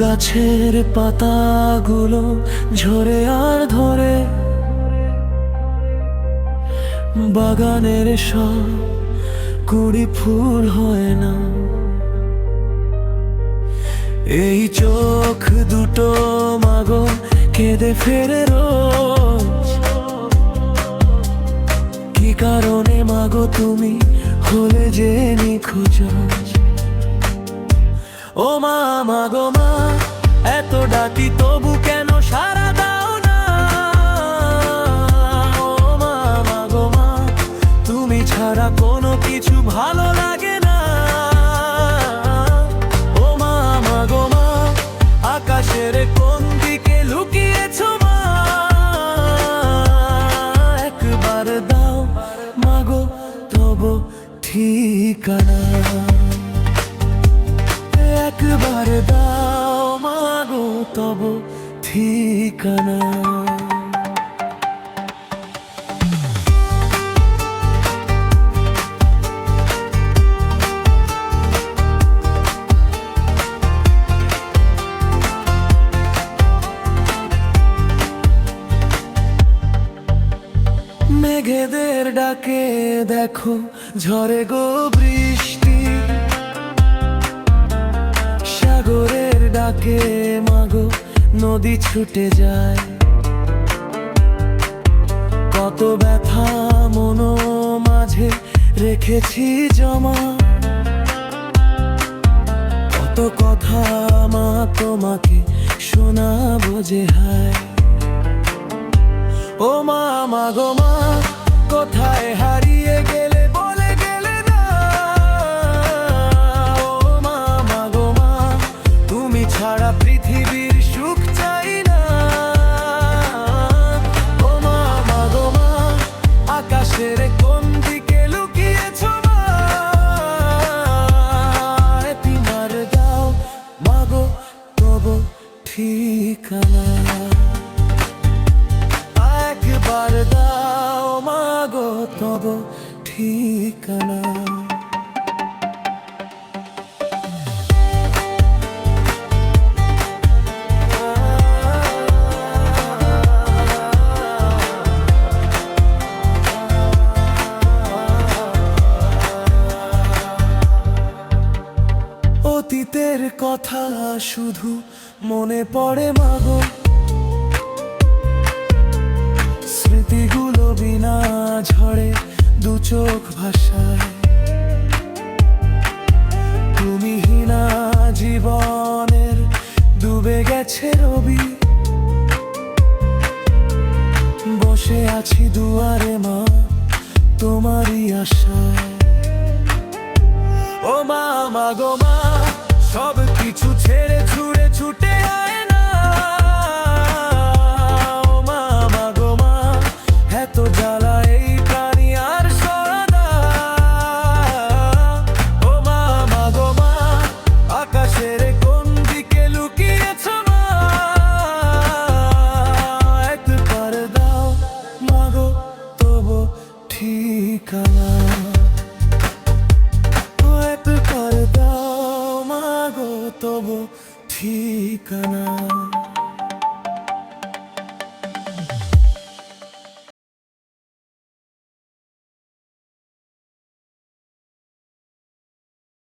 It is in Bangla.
গাছের পাতাগুলো ঝরে আর ধরে, বাগানের সব কুড়ি ফুল হয় না। এই চোখ দুটো মাগো কেঁদে ফেরে রোজ, কি কারণে মাগো তুমি হলে যে নিখোঁজ। ও মা, মাগো মা, এত ডাকি তবু কেন সাড়া দাও না? ও মা, মাগো মা, তুমি ছাড়া কোনো কিছু ভালো লাগে না। ও মা, মাগো মা, আকাশের কোন দিকে লুকিয়েছো মা? একবার দাও মাগো তবু ঠিকানা, একবার দাও মাগো তবু ঠিকানা। মেঘেদের ডাকে দেখো ঝরে গো বৃষ্টি, সাগরের ডাকে মাগো নদী ছুটে যায়। কত ব্যথা মনো মাঝে রেখেছি জমা, কত কথা মা তোমাকে শোনাবো যে হায়। ও মা, মাগো মা, কোথায় হারিয়ে গেলে বলে গেলে না? ও মা, মাগো মা, তুমি ছাড়া পৃথিবীর সুখ চাই না। ও মা, মাগো মা, আকাশের কোন দিকে লুকিয়েছো মা? তোমার দাও মাগো তবু ঠিকানা, একবার দাও মাগো তবু ঠিকানা। অতীতের কথা শুধু মনে পড়ে মাগো, স্মৃতিগুলো বিনা ঝড়ে দু চোখ ভাষায়। তুমি হীনা জীবনের ডুবে গেছে রবি, বসে আছি দুয়ারে মা তোমারই আশায়। ও মা, মাগো মা, সব কিছু ছেড়ে ছুড়ে ছুটে আয় না। ও মা, মাগো মা, এত জ্বালা এই প্রাণী আর সদা। ও মা, মাগো মা, আকাশের কোন দিকে লুকিয়েছো মা? একবার দাও মাগো তবু ঠিকানা, একবার দাও মাগো তবু ঠিকানা।